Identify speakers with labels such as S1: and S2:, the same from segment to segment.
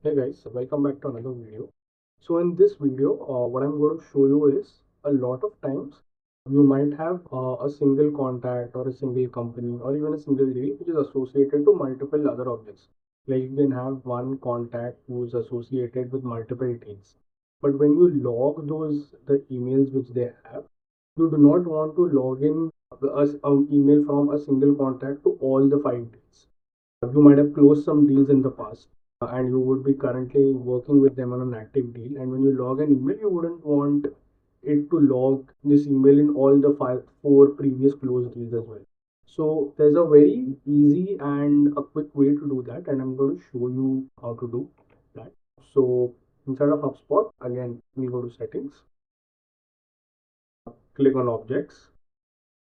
S1: Hey guys, welcome back to another video. So in this video, what I'm going to show you is a lot of times you might have a single contact or a single company or even a single deal which is associated to multiple other objects. Like you can have one contact who's associated with multiple deals. But when you log the emails which they have, you do not want to log in an email from a single contact to all the five deals. You might have closed some deals in the past and you would be currently working with them on an active deal. And when you log an email, you wouldn't want it to log this email in all the four previous closed deals as well. So there's a very easy and a quick way to do that, and I'm going to show you how to do that. So inside of HubSpot, again, we'll go to settings, click on objects,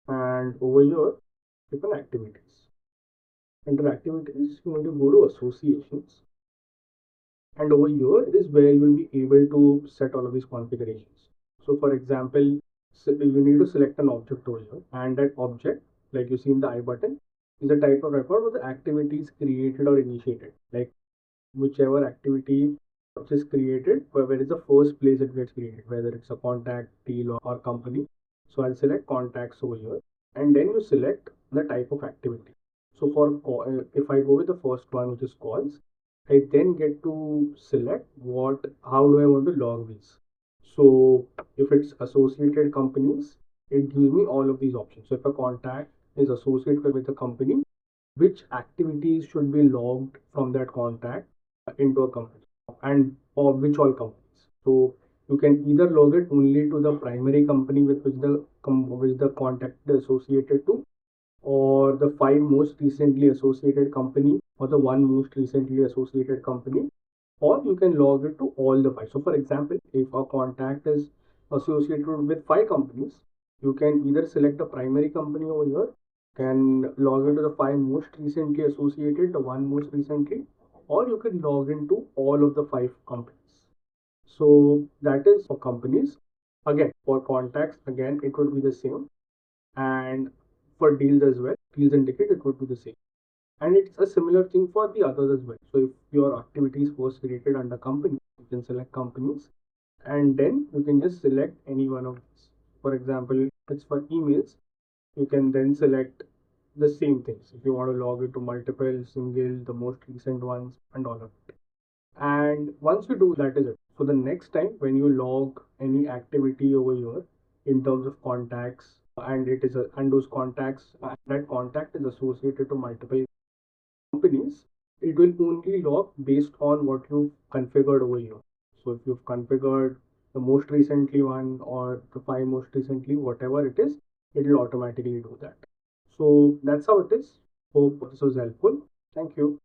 S1: and over here, click on activities. Under activities, you need to go to associations. And over here is where you will be able to set all of these configurations. So for example, you need to select an object over here, and that object, like you see in the I button, is a type of record where the activity is created or initiated. Like whichever activity which is created, where is the first place it gets created, whether it's a contact, deal, or company. So I'll select contacts over here, and then you select the type of activity. So if I go with the first one, which is calls, I then get to select how do I want to log these. So if it's associated companies, it gives me all of these options. So if a contact is associated with a company, which activities should be logged from that contact into a company and or which all companies. So you can either log it only to the primary company with which the contact is associated to, or the five most recently associated company, or the one most recently associated company, or you can log it to all the five. So for example, if a contact is associated with five companies, you can either select the primary company over here, can log into the five most recently associated, the one most recently, or you can log into all of the five companies. So that is for companies. Again, for contacts, again, it would be the same. And for deals as well, deals and ticket, it would be the same. And it's a similar thing for the others as well. So if your activities was created under company, you can select companies, and then you can just select any one of these. For example, if it's for emails, you can then select the same things if you want to log it to multiple, single, the most recent ones, and all of it. And once you do that, is it. So the next time when you log any activity over here in terms of contacts, and those contacts, that contact is associated to multiple companies, it will only log based on what you've configured over here. So if you've configured the most recently one or the five most recently, whatever it is, it will automatically do that. So that's how it is. Hope this was helpful. Thank you.